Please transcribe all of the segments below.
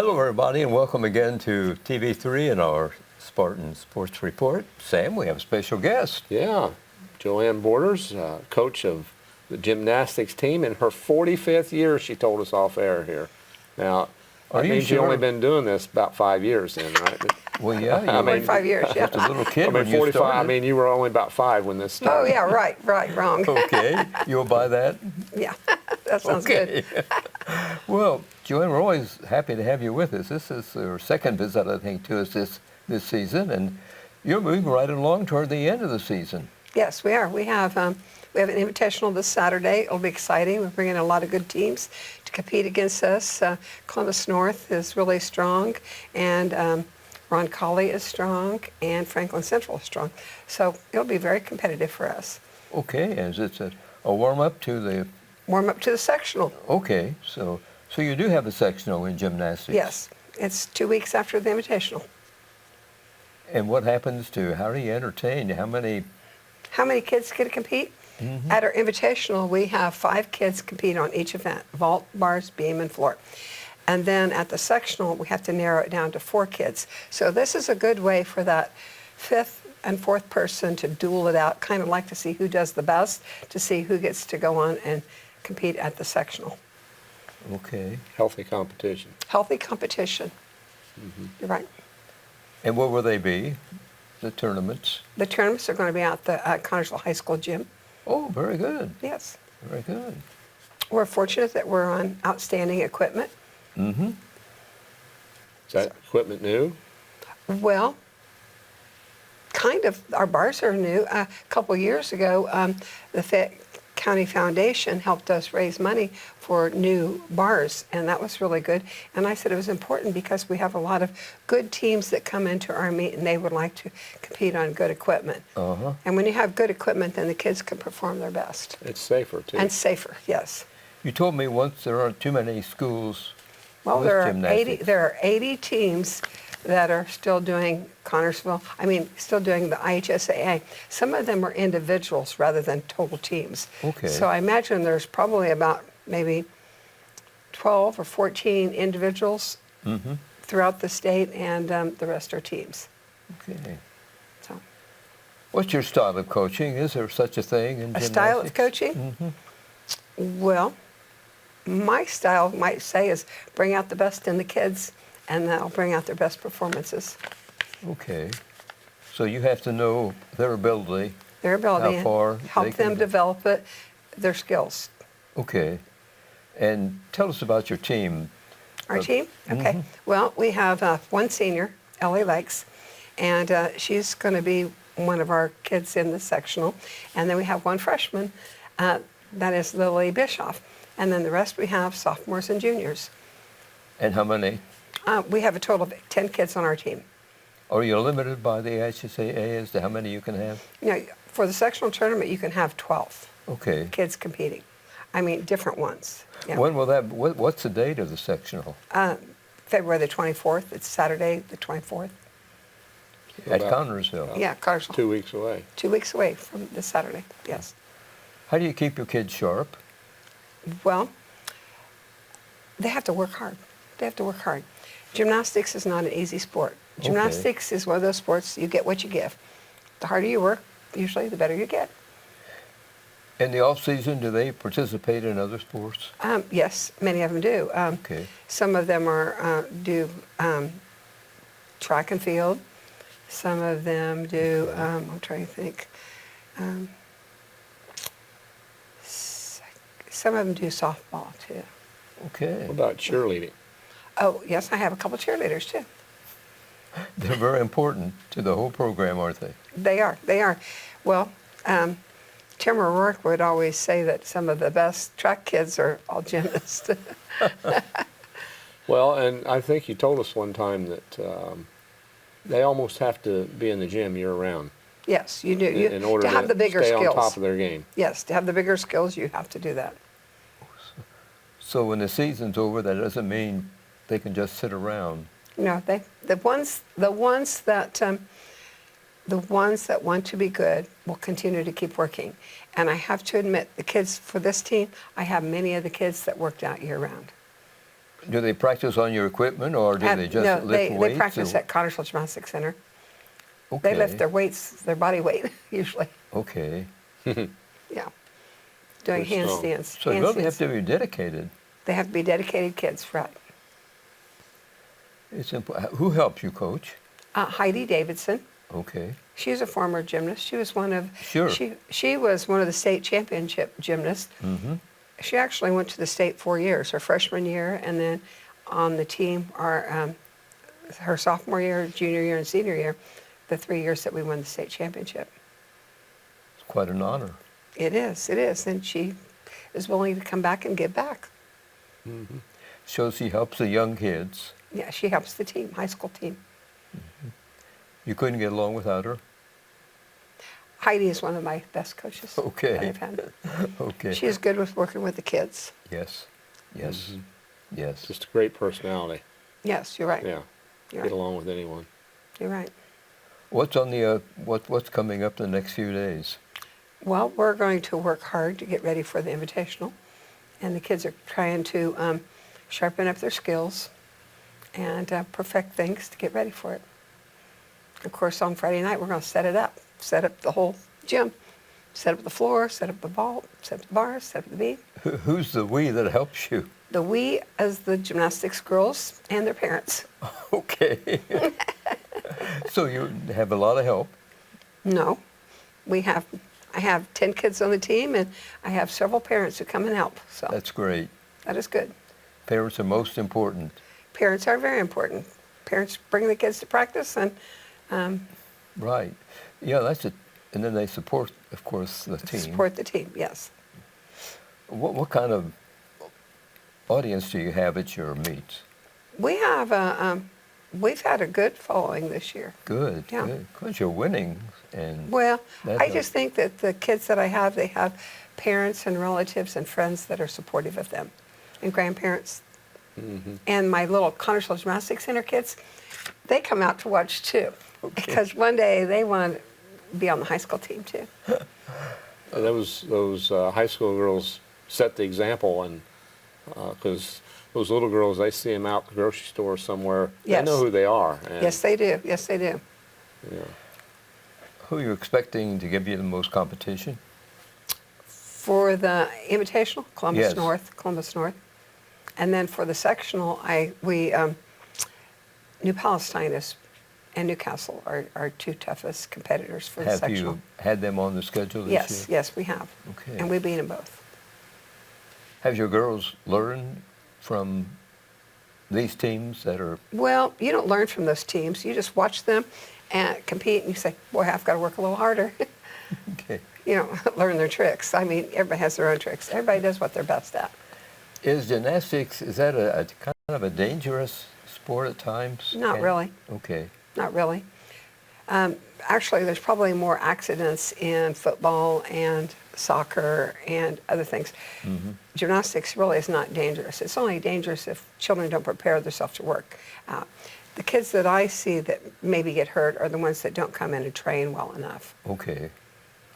Hello, everybody, and welcome again to TV3 and our Spartan Sports Report. Sam, we have a special guest. Yeah, Joann Borders, coach of the gymnastics team in her 45th year, she told us off air here. Now, that means you've only been doing this about 5 years then, right? Well, yeah. I mean, 5 years, yeah. Just a little kid I mean, when you 45, started. I mean, you were only about 5 when this started. Oh, yeah, right, wrong. Okay, you'll buy that? Yeah, that sounds good. Well, Joann, we're always happy to have you with us. This is your second visit, I think, to us this season, and you're moving right along toward the end of the season. Yes, we are. We have an invitational this Saturday. It'll be exciting. We're bringing a lot of good teams to compete against us. Columbus North is really strong, and Ron Colley is strong, and Franklin Central is strong. So it'll be very competitive for us. Okay, and it's a warm-up to the... Warm-up to the sectional. Okay, so you do have a sectional in gymnastics? Yes, it's 2 weeks after the invitational. And what happens how do you entertain? How many kids get to compete? Mm-hmm. At our invitational, we have 5 kids compete on each event: vault, bars, beam, and floor. And then at the sectional, we have to narrow it down to 4 kids. So this is a good way for that 5th and 4th person to duel it out, kind of like to see who does the best, to see who gets to go on and compete at the sectional. Okay. Healthy competition. Healthy competition. Mm-hmm. You're right. And what will they be, the tournaments? The tournaments are going to be at the Connersville High School gym. Oh, very good. Yes. Very good. We're fortunate that we're on outstanding equipment. Mm-hmm. Is that equipment new? Well, kind of. Our bars are new. A couple years ago, the Fayette County Foundation helped us raise money for new bars, and that was really good. And I said it was important because we have a lot of good teams that come into our meet, and they would like to compete on good equipment. Uh-huh. And when you have good equipment, then the kids can perform their best. It's safer, too. And safer, yes. You told me once there aren't too many schools well, with gymnastics. There are 80 teams that are still doing still doing the IHSAA. Some of them are individuals rather than total teams. Okay. So I imagine there's probably about maybe 12 or 14 individuals mm-hmm. throughout the state, and the rest are teams. Okay. So. What's your style of coaching? Is there such a thing in gymnastics? A style of coaching? Mm-hmm. Well, my style, might say, is bring out the best in the kids, and that'll bring out their best performances. Okay. So you have to know their ability. Their ability. How far help them develop their skills. Okay. And tell us about your team. Our team? Okay. Mm-hmm. Well, we have one senior, Ellie Lakes, and she's going to be one of our kids in the sectional. And then we have one freshman, that is Lily Bischoff. And then the rest we have sophomores and juniors. And how many? We have a total of 10 kids on our team. Are you limited by the HSAA as to how many you can have? For the sectional tournament, you can have 12 okay. kids competing. I mean, different ones. Yeah. When will that, what's the date of the sectional? February the 24th. It's Saturday the 24th. At Connersville? Yeah, Connersville. 2 weeks away. 2 weeks away from this Saturday, yes. How do you keep your kids sharp? Well, they have to work hard. They have to work hard. Gymnastics is not an easy sport. Gymnastics is one of those sports you get what you give. The harder you work, usually the better you get. In the off season, do they participate in other sports? Yes, many of them do. Okay. Some of them do track and field. Some of them do, I'm trying to think, some of them do softball too. Okay. What about cheerleading? Oh, yes, I have a couple cheerleaders too. They're very important to the whole program, aren't they? They are. Well, Tim O'Rourke would always say that some of the best track kids are all gymnasts. Well, and I think you told us one time that they almost have to be in the gym year-round. Yes, you do. In order to have the bigger stay skills. on top of their game. Yes, to have the bigger skills, you have to do that. So when the season's over, that doesn't mean they can just sit around. No, the ones that want to be good will continue to keep working. And I have to admit, the kids for this team, I have many of the kids that worked out year-round. Do they practice on your equipment, or do they just no, lift weights? they practice or- at Connersville Gymnastic Center. Okay. They lift their weights, their body weight, usually. Okay. Yeah. Doing Good stuff. handstands. So you really have handstands. to be dedicated. They have to be dedicated kids, right? It's who helps you, Coach? Heidi Davidson. Okay. She's a former gymnast. She was one of Sure. She was one of the state championship gymnasts. Mm-hmm. She actually went to the state 4 years, her freshman year, and then on the team her sophomore year, junior year, and senior year, the 3 years that we won the state championship. It's quite an honor. It is, and she is willing to come back and give back. Mm-hmm. So she helps the young kids. Yeah, she helps the team, high school team. Mm-hmm. You couldn't get along without her? Heidi is one of my best coaches Okay. that I've had. Okay. She is good with working with the kids. Yes. Yes. Mhm. Yes. Just a great personality. Yes, you're right. Yeah. You're Get right. along with anyone. You're right. What's on the what's coming up the next few days? Well, we're going to work hard to get ready for the Invitational, and the kids are trying to sharpen up their skills and perfect things to get ready for it. Of course, on Friday night, we're going to set up the whole gym, set up the floor, set up the vault, set up the bars, set up the beam. Who's the we that helps you? The we as the gymnastics girls and their parents. Okay. So you have a lot of help. No, I have 10 kids on the team, and I have several parents who come and help. So That's great. that is good. Parents are most important. Parents are very important. Parents bring the kids to practice, and Right. Yeah, that's it. And then they support, of course, the team. support the team. Yes. What kind of audience do you have at your meets? We have we've had a good following this year. Good. Yeah. Good. Because you're winning. And Well, that I helps. just think that the kids that I have, they have parents and relatives and friends that are supportive of them, and grandparents. Mm-hmm. And my little Connersville Gymnastic Center kids, they come out to watch too, because one day they want to be on the high school team too. Those high school girls set the example, and because those little girls, they see them out at the grocery store somewhere. Yes. They know who they are. And, Yes, they do. Yes, they do. Yeah. who are you expecting to give you the most competition? For the Invitational, Yes. Columbus North. And then for the sectional, New Palestine and Newcastle are our two toughest competitors for the Have sectional. you had them on the schedule this Yes, year? yes, we have. Okay. And we beat them both. Have your girls learned from these teams that are... Well, you don't learn from those teams. You just watch them and compete, and you say, boy, I've got to work a little harder. Okay. You know, learn their tricks. I mean, everybody has their own tricks. Everybody does what they're best at. Is gymnastics, is that a kind of a dangerous sport at times? Not really. Okay. Not really. Actually, there's probably more accidents in football and soccer and other things. Mm-hmm. Gymnastics really is not dangerous. It's only dangerous if children don't prepare themselves to work out. The kids that I see that maybe get hurt are the ones that don't come in and train well enough. Okay.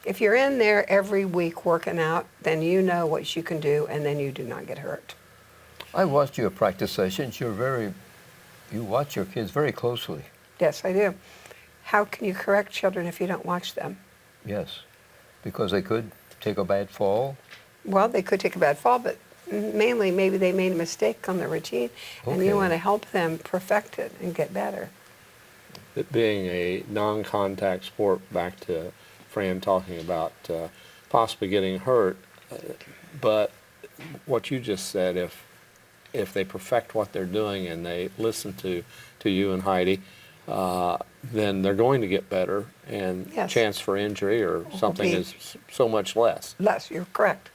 If you're in there every week working out, then you know what you can do, and then you do not get hurt. I watched your practice sessions. You watch your kids very closely. Yes, I do. How can you correct children if you don't watch them? Yes. Because they could take a bad fall. Well, they could take a bad fall, but mainly maybe they made a mistake on their routine, and Okay. you want to help them perfect it and get better. It being a non-contact sport, back to Fran talking about possibly getting hurt, but what you just said, if they perfect what they're doing and they listen to you and Heidi, then they're going to get better, and Yes. chance for injury or something be- is so much less. Les, you're correct.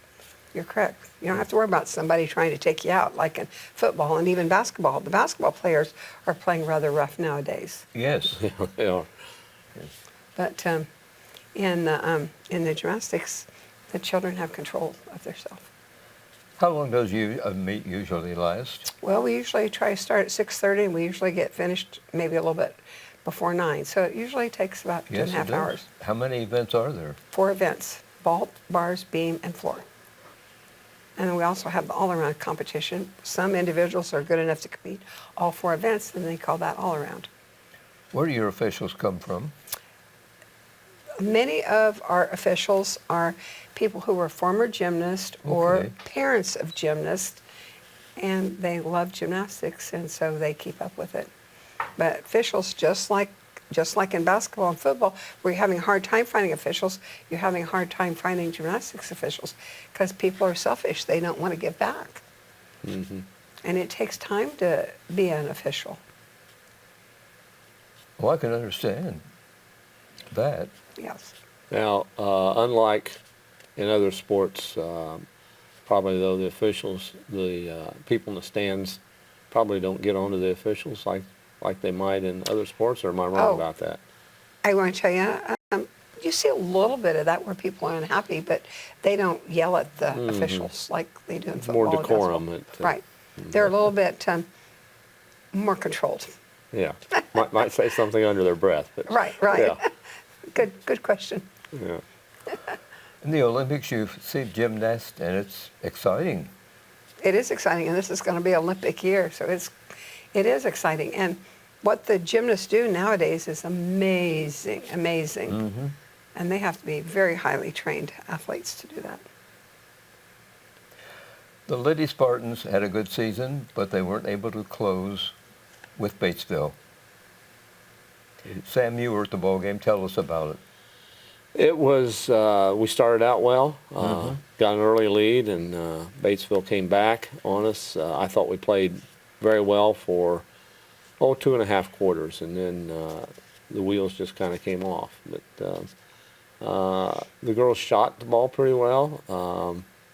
You're correct. You don't have to worry about somebody trying to take you out like in football and even basketball. The basketball players are playing rather rough nowadays. Yes. Yeah. But in the gymnastics, the children have control of themselves. How long does a meet usually last? Well, we usually try to start at 6:30, and we usually get finished maybe a little bit before 9. So it usually takes about two and a half it does. hours. How many events are there? 4 events: vault, bars, beam, and floor. And then we also have the all-around competition. Some individuals are good enough to compete all 4 events, and they call that all-around. Where do your officials come from? Many of our officials are people who were former gymnasts or Okay. parents of gymnasts, and they love gymnastics, and so they keep up with it. But officials, just like in basketball and football, where you're having a hard time finding officials, you're having a hard time finding gymnastics officials because people are selfish. They don't want to give back. Mm-hmm. And it takes time to be an official. Well, I can understand that. Yes. Now, unlike in other sports, probably though the officials, the people in the stands, probably don't get onto the officials like they might in other sports. Or am I wrong about that? I want to tell you, you see a little bit of that where people are unhappy, but they don't yell at the officials like they do in football. More decorum. Right. They're a little bit more controlled. Yeah, might say something under their breath. But, Right. Yeah. Good question. Yeah. In the Olympics, you see gymnasts, and it's exciting. It is exciting, and this is going to be Olympic year, so it is exciting. And what the gymnasts do nowadays is amazing. Mm-hmm. And they have to be very highly trained athletes to do that. The Lady Spartans had a good season, but they weren't able to close with Batesville. Sam, you were at the ball game. Tell us about it. It was, we started out well, got an early lead, and Batesville came back on us. I thought we played very well for, 2.5 quarters, and then the wheels just kind of came off. But the girls shot the ball pretty well.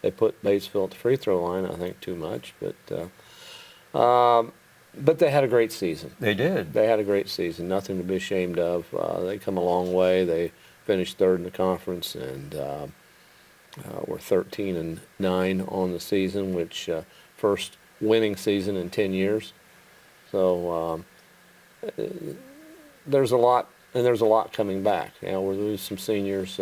They put Batesville at the free throw line, I think, too much. But they had a great season. They did. They had a great season, nothing to be ashamed of. They come a long way. They finished 3rd in the conference, and were 13-9 on the season, which first winning season in 10 years. So there's a lot, and there's a lot coming back. You know, we'll lose some seniors,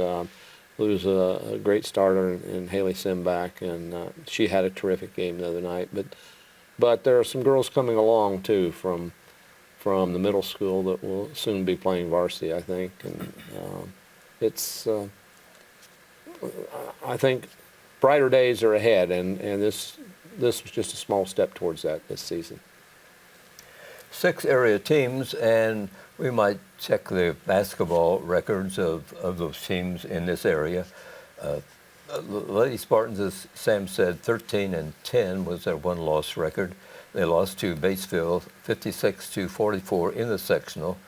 lose a great starter in Haley Simback, and she had a terrific game the other night. But there are some girls coming along too from the middle school that will soon be playing varsity, I think, and it's I think brighter days are ahead, and this was just a small step towards that this season. 6 area teams, and we might check the basketball records of those teams in this area. Lady Spartans, as Sam said, 13-10 was their one-loss record. They lost to Batesville 56-44 in the sectional.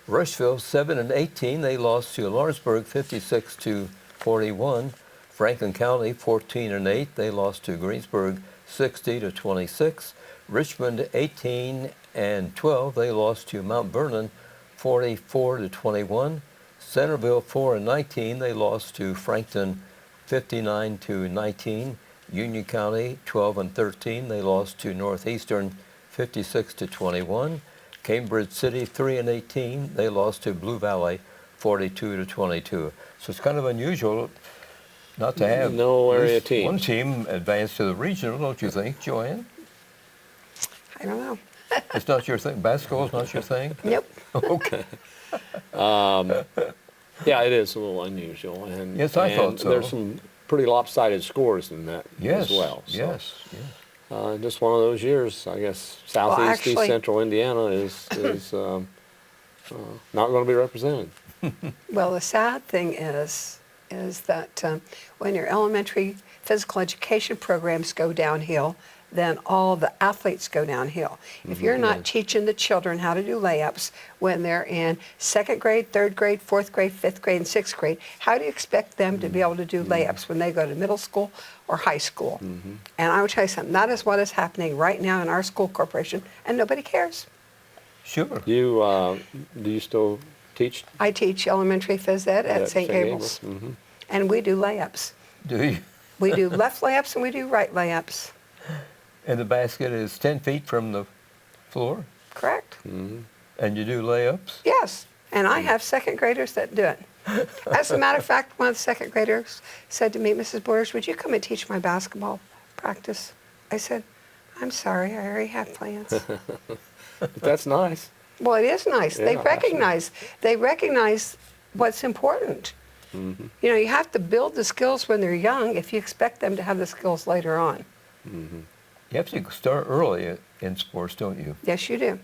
Rushville 7-18. They lost to Lawrenceburg 56-41. Franklin County 14-8. They lost to Greensburg 60-26. Richmond 18-12. They lost to Mount Vernon 44-21. Centerville 4-19. They lost to Frankton 59-19. Union County 12-13. They lost to Northeastern 56-21. Cambridge City 3-18. They lost to Blue Valley 42-22. So it's kind of unusual not to have no area teams. One team advance to the regional, don't you think, Joann? I don't know. It's not your thing. Basketball's not your thing? Nope. Okay. Yeah, it is a little unusual, and Yes, I thought so. There's some pretty lopsided scores in that as well. So, Yes. just one of those years, I guess. Southeast, East Central Indiana is not going to be represented. Well, the sad thing is that when your elementary physical education programs go downhill, then all the athletes go downhill. If you're not teaching the children how to do layups when they're in 2nd grade, 3rd grade, 4th grade, 5th grade, and 6th grade, how do you expect them to be able to do layups when they go to middle school or high school? And I will tell you something, that is what is happening right now in our school corporation, and nobody cares. Sure. Do you still teach? I teach elementary phys ed at St. Gabriel's, and we do layups. Do you? We do left layups and we do right layups. And the basket is 10 feet from the floor? Correct. And you do layups? Yes, and I have 2nd graders that do it. As a matter of fact, one of the 2nd graders said to me, Mrs. Borders, would you come and teach my basketball practice. I said, I'm sorry, I already have plans. But that's nice. Well, it is nice. Yeah, They recognize what's important. Mm-hmm. You know, you have to build the skills when they're young if you expect them to have the skills later on. Mm-hmm. You have to start early in sports, don't you? Yes, you do.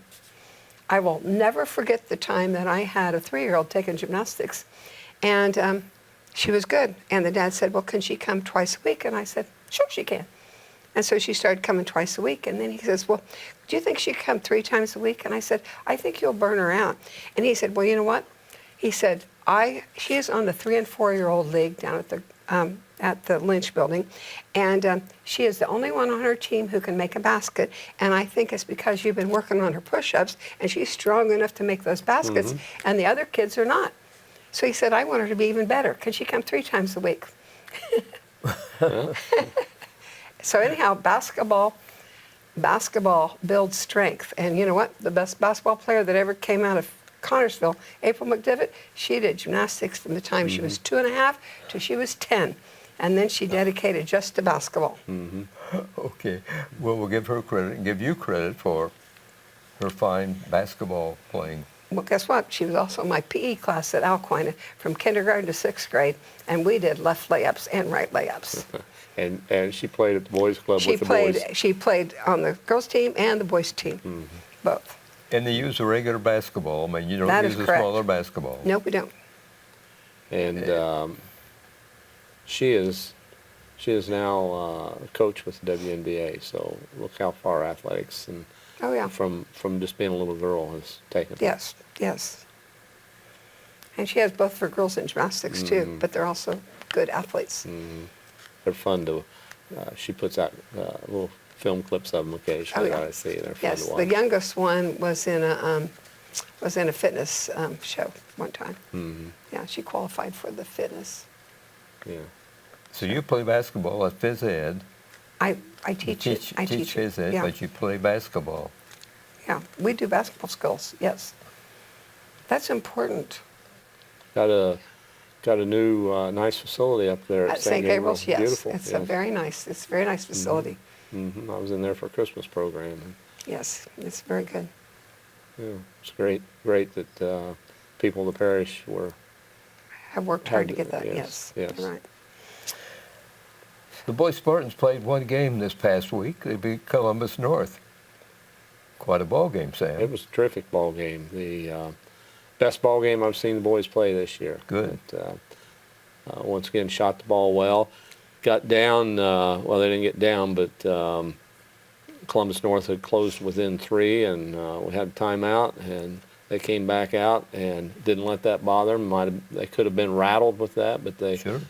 I will never forget the time that I had a 3-year-old taking gymnastics, and she was good. And the dad said, well, can she come twice a week? And I said, sure she can. And so she started coming twice a week. And then he says, well, do you think she can come 3 times a week? And I said, I think you'll burn her out. And he said, well, you know what? He said, she is on the 3- and 4-year-old league down at the Lynch building. And she is the only one on her team who can make a basket. And I think it's because you've been working on her push-ups and she's strong enough to make those baskets and the other kids are not. So he said, I want her to be even better. Can she come 3 times a week? So anyhow, basketball builds strength. And you know what? The best basketball player that ever came out of Connersville, April McDivitt, she did gymnastics from the time she was 2.5 till she was 10. And then she dedicated just to basketball. Mm-hmm. Okay. Well, we'll give her credit and give you credit for her fine basketball playing. Well, guess what? She was also in my PE class at Alquina from kindergarten to 6th grade, and we did left layups and right layups. And she played at the boys' club with the boys. She played on the girls' team and the boys' team, both. And they use a regular basketball. I mean, you don't That use is a correct. smaller basketball. No, we don't. And she is now a coach with the WNBA. So look how far athletics and Oh, yeah. from just being a little girl has taken. Yes, yes. And she has both for girls and gymnastics, too, but they're also good athletes. They're fun to. She puts out little film clips of them occasionally. Oh, yeah. I see. They're fun Yes, to watch. the youngest one was in a fitness show one time. Yeah, she qualified for the fitness. Yeah. So you play basketball at phys ed. I teach it. I teach teach it. phys ed, Yeah. but you play basketball. Yeah, we do basketball skills. Yes, that's important. Got a new nice facility up there at At St. Gabriel's, yes, Beautiful. it's yes. a very nice facility. I was in there for a Christmas program. And, Yes, it's very good. yeah, it's great that people in the parish Have worked hard to Had- get that. yes, Yes, yes. you're right. The boys Spartans played one game this past week. They beat Columbus North. Quite a ball game, Sam. It was a terrific ball game. The best ball game I've seen the boys play this year. Good. But, once again, shot the ball well. Got down. Well, they didn't get down, but Columbus North had closed within 3, and we had a timeout, and they came back out and didn't let that bother them. They could have been rattled with that, but they Sure.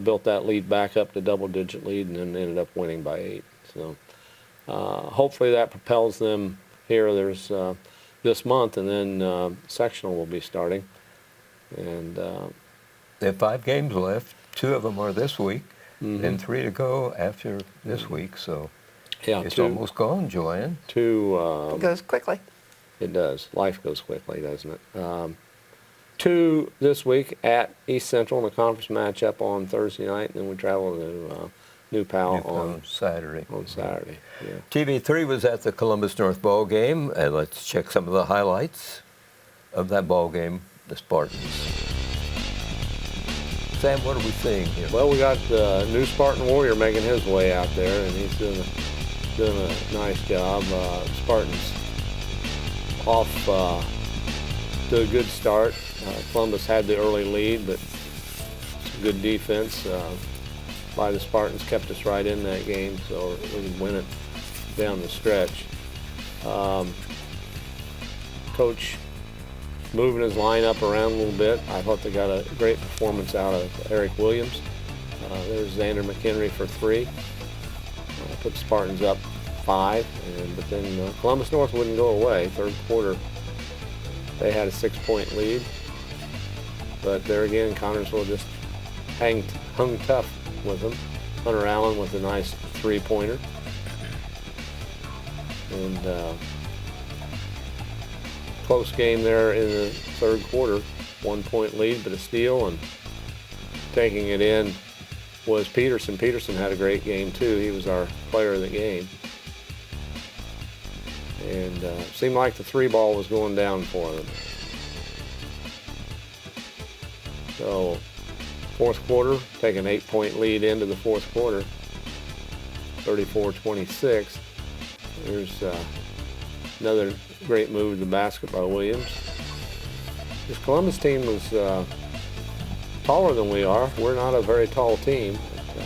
built that lead back up to double-digit lead, and then ended up winning by 8. So hopefully that propels them here. There's this month, and then sectional will be starting, and They have 5 games left. 2 of them are this week, and 3 to go after this week. So yeah, it's 2. almost gone, Joann. It goes quickly. It does. Life goes quickly, doesn't it? 2 this week at East Central in a conference matchup on Thursday night, and then we travel to New Pal on Saturday. Saturday. Yeah. TV3 was at the Columbus North ball game, and let's check some of the highlights of that ball game, the Spartans. Sam, what are we seeing here? Well, we got the new Spartan Warrior making his way out there, and he's doing a nice job. Spartans off to a good start. Columbus had the early lead, but good defense by the Spartans kept us right in that game, so we could win it down the stretch. Coach moving his lineup around a little bit. I thought they got a great performance out of Eric Williams. There's Xander McHenry for 3. Put the Spartans up 5, but then Columbus North wouldn't go away. Third quarter, they had a 6-point lead, but there again, Connersville just hung tough with them. Hunter Allen with a nice 3-pointer, and close game there in the third quarter. 1-point lead, but a steal, and taking it in was Peterson. Peterson had a great game too. He was our player of the game. And seemed like the 3-ball was going down for them. So, fourth quarter, take an 8-point lead into the fourth quarter, 34-26. There's another great move of the basket by Williams. This Columbus team was taller than we are. We're not a very tall team.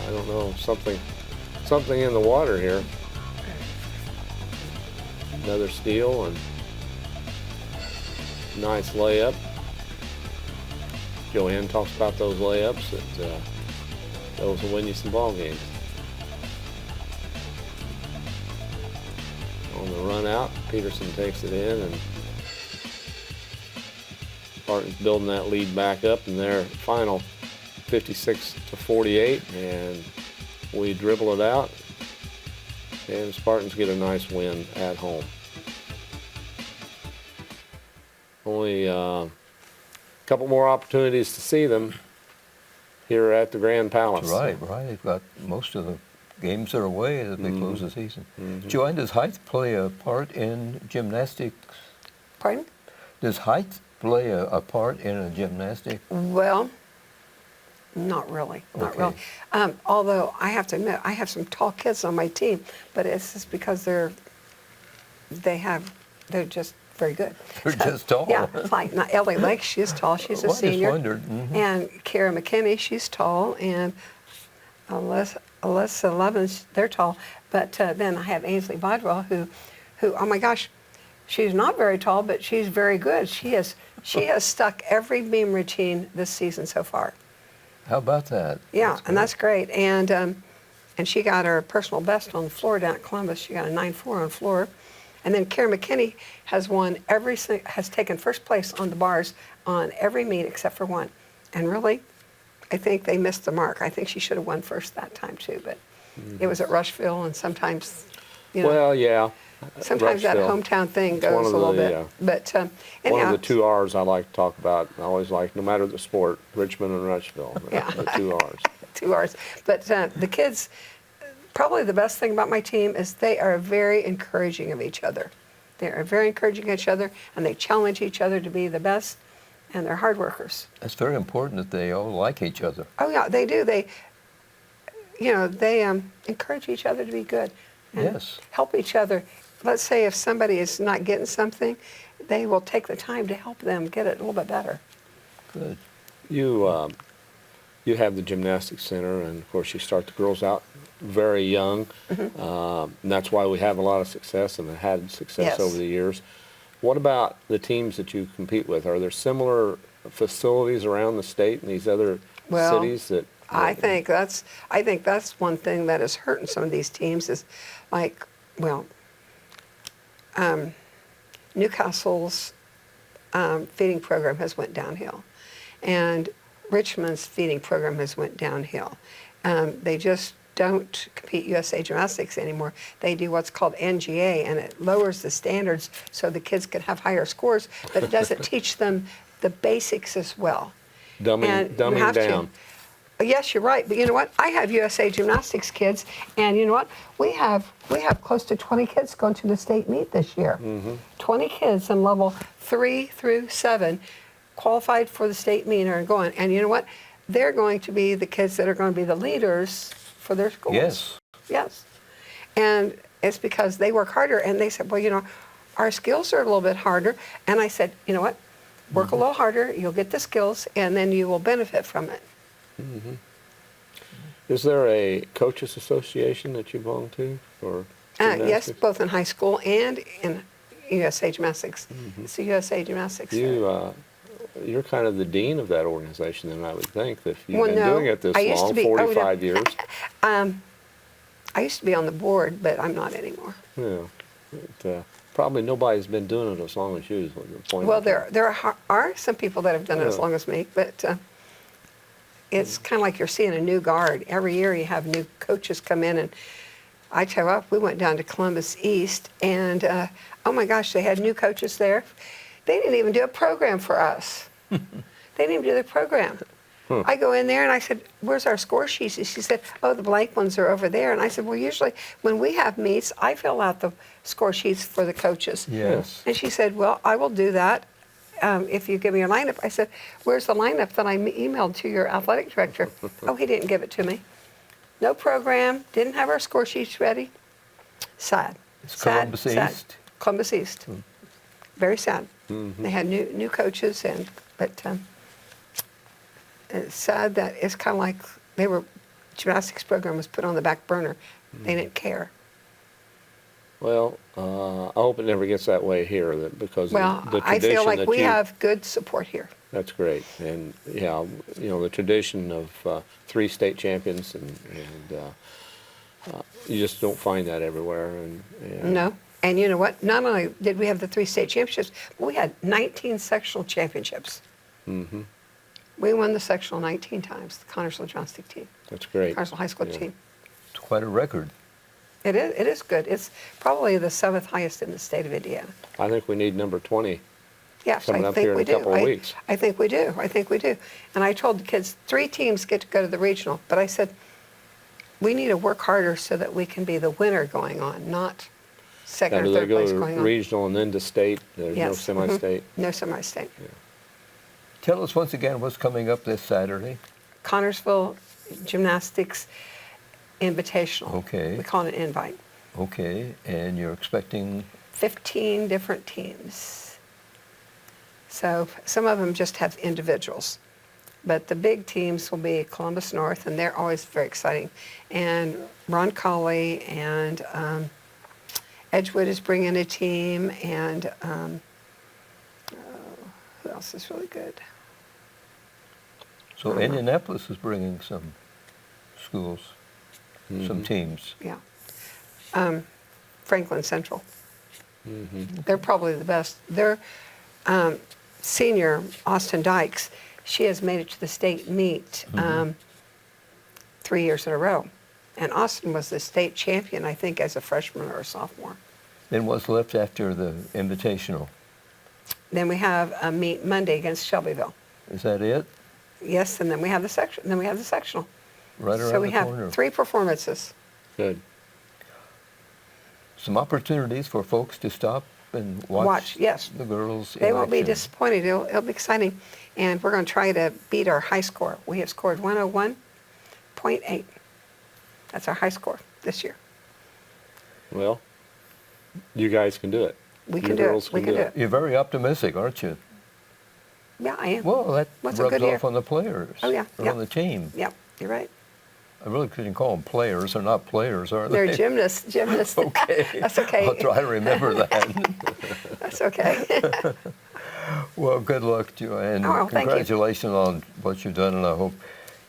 I don't know, something in the water here. Another steal and nice layup. Joann talks about those layups that those will win you some ball games. On the run out, Peterson takes it in, and Spartan's building that lead back up in their final 56-48, and we dribble it out, and Spartans get a nice win at home. Only a couple more opportunities to see them here at the Grand Palace. Right. They've got most of the games are away as they close the season. Joann, does height play a part in gymnastics? Pardon? Does height play a part in a gymnastic? Well, not really. Not Okay. really. Although I have to admit, I have some tall kids on my team, but it's just because they're just very good. They're just tall. Yeah, like not Ellie Lake, she's tall. She's a Well, I just senior. wondered. And Kara McKinney, she's tall, and Alyssa Levens, they're tall. But then I have Ainsley Bodwell, who, oh my gosh, she's not very tall, but she's very good. She has stuck every beam routine this season so far. How about that? Yeah, and that's great. And she got her personal best on the floor down at Columbus. She got a 9.4 on floor. And then Kara McKinney has taken first place on the bars on every meet except for one. And really, I think they missed the mark. I think she should have won first that time too, but it was at Rushville, and sometimes, Well, yeah. sometimes that Rushville. hometown thing It's one goes of a little the, bit. yeah. But One anyhow, of the 2 R's I like to talk about. I always like, no matter the sport, Richmond and Rushville. Yeah. The 2 R's. 2 hours. But the kids, probably the best thing about my team is they are very encouraging of each other. They are very encouraging of each other, and they challenge each other to be the best, and they're hard workers. It's very important that they all like each other. Oh yeah, they do. They encourage each other to be good. And Yes. help each other. Let's say if somebody is not getting something, they will take the time to help them get it a little bit better. Good. You have the gymnastics center, and of course you start the girls out very young. And that's why we have a lot of success and have had success Yes. over the years. What about the teams that you compete with? Are there similar facilities around the state in these other Well, cities that? I think that's one thing that is hurting some of these teams is like, Newcastle's feeding program has went downhill, and Richmond's feeding program has went downhill. They just don't compete USA Gymnastics anymore. They do what's called NGA, and it lowers the standards so the kids can have higher scores, but it doesn't teach them the basics as well. And you Dumbing have to. down. Yes, you're right. But you know what? I have USA Gymnastics kids, and you know what? We have close to 20 kids going to the state meet this year. 20 kids in level 3 through 7 qualified for the state meet and are going. And you know what? They're going to be the kids that are going to be the leaders for their schools. Yes. Yes. And it's because they work harder. And they said, well, our skills are a little bit harder. And I said, you know what? Work a little harder, you'll get the skills, and then you will benefit from it. Is there a coaches association that you belong to, or? Yes, gymnastics? both in high school and in USA Gymnastics. It's the USA Gymnastics. You're kind of the dean of that organization, then I would think, that if you've Well, been no, doing it this I used to long, be- 45 years. I used to be on the board, but I'm not anymore. Yeah. Probably nobody's been doing it as long as you is what the point. Well, is. there are some people that have done it as Yeah. long as me, but it's kind of like you're seeing a new guard. Every year you have new coaches come in, and I tell you what, we went down to Columbus East, and oh my gosh, they had new coaches there. They didn't even do a program for us. They didn't even do the program. I go in there and I said, where's our score sheets? And she said, oh, the blank ones are over there. And I said, well, usually when we have meets, I fill out the score sheets for the coaches. Yes. And she said, well, I will do that if you give me your lineup. I said, where's the lineup that I emailed to your athletic director? Oh, he didn't give it to me. No program, didn't have our score sheets ready. Sad. It's Sad, Columbus sad. East. Columbus East. Very sad. They had new coaches, but it's sad that it's kind of like gymnastics program was put on the back burner. They didn't care. Well, I hope it never gets that way here, because Well, the I tradition feel like that we you, have good support here. that's great. And yeah, the tradition of 3 state champions, and you just don't find that everywhere. And No. And you know what? Not only did we have the 3 state championships, but we had 19 sectional championships. Mm-hmm. We won the sectional 19 times, the Connersville Gymnastic team, That's great. Connersville High School Yeah. team. It's quite a record. It is good. It's probably the 7th highest in the state of Indiana. I think we need number 20. Yes, Coming I up think here in we a do. couple of weeks. I think we do. I think we do. And I told the kids 3 teams get to go to the regional, but I said we need to work harder so that we can be the winner going on, not second Now, or do they third go place to going on. regional and then to state? There's no Yes. semi-state? No semi-state. Tell us once again what's coming up this Saturday. Connersville Gymnastics Invitational. Okay. We call it an invite. Okay, and you're expecting 15 different teams. So some of them just have individuals. But the big teams will be Columbus North, and they're always very exciting. And Ron Colley and Edgewood is bringing a team, and who else is really good? so Indianapolis is bringing some schools, some teams. Yeah. Franklin Central. Mm-hmm. They're probably the best. Their senior, Austin Dykes, she has made it to the state meet 3 years in a row. And Austin was the state champion, I think, as a freshman or a sophomore. Then what's left after the Invitational? Then we have a meet Monday against Shelbyville. Is that it? Yes, and then we have the section. Then we have the sectional. Right around So we the corner. have 3 performances. Good. Some opportunities for folks to stop and watch, Yes. the girls in They won't be action. disappointed. It'll be exciting. And we're going to try to beat our high score. We have scored 101.8. That's our high score this year. Well, you guys can do it. We You can do girls it. We can do it. You're very optimistic, aren't you? Yeah, I am. Well, that What's a rubs good off year? on the players. Oh, yeah, Or yeah. on the team. Yep, you're right. I really couldn't call them players. They're not players, are They're they? gymnasts. Okay. That's okay. I'll try to remember that. That's okay. Well, good luck, Joann. Oh, thank you. Congratulations on what you've done, and I hope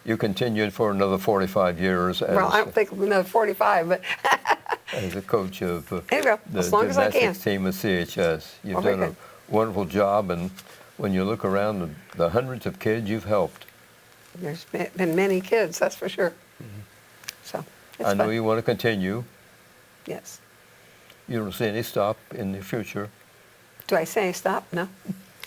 you continue it for another 45 years as, Well, I don't think another 45, but as a coach of there you go. the As long as I can. gymnastics team of CHS. You've Well, very done a wonderful job, and when you look around the hundreds of kids you've helped, There's been many kids, that's for sure. So it's I know fun. you want to continue. Yes. You don't see any stop in the future. Do I say stop? No.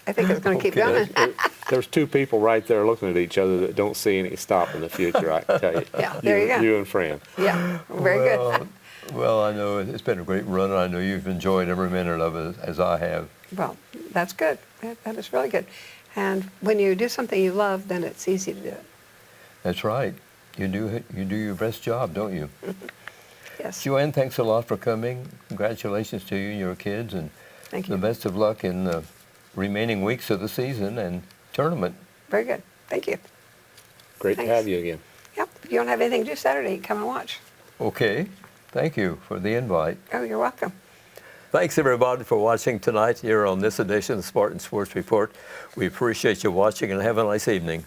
I think it's going to keep Okay. going. There's 2 people right there looking at each other that don't see any stop in the future, I can tell you. Yeah, there you go. You and Fran. Yeah, very good. Well, I know it's been a great run, and I know you've enjoyed every minute of it, as I have. Well, that's good. That is really good. And when you do something you love, then it's easy to do it. That's right. You do your best job, don't you? Yes. Joann, thanks a lot for coming. Congratulations to you and your kids, and Thank the you. best of luck in the remaining weeks of the season and tournament. Very good. Thank you. Great to Thanks. have you again. Yep. If you don't have anything to do Saturday, come and watch. Okay. Thank you for the invite. Oh, you're welcome. Thanks, everybody, for watching tonight here on this edition of Spartan Sports Report. We appreciate you watching, and have a nice evening.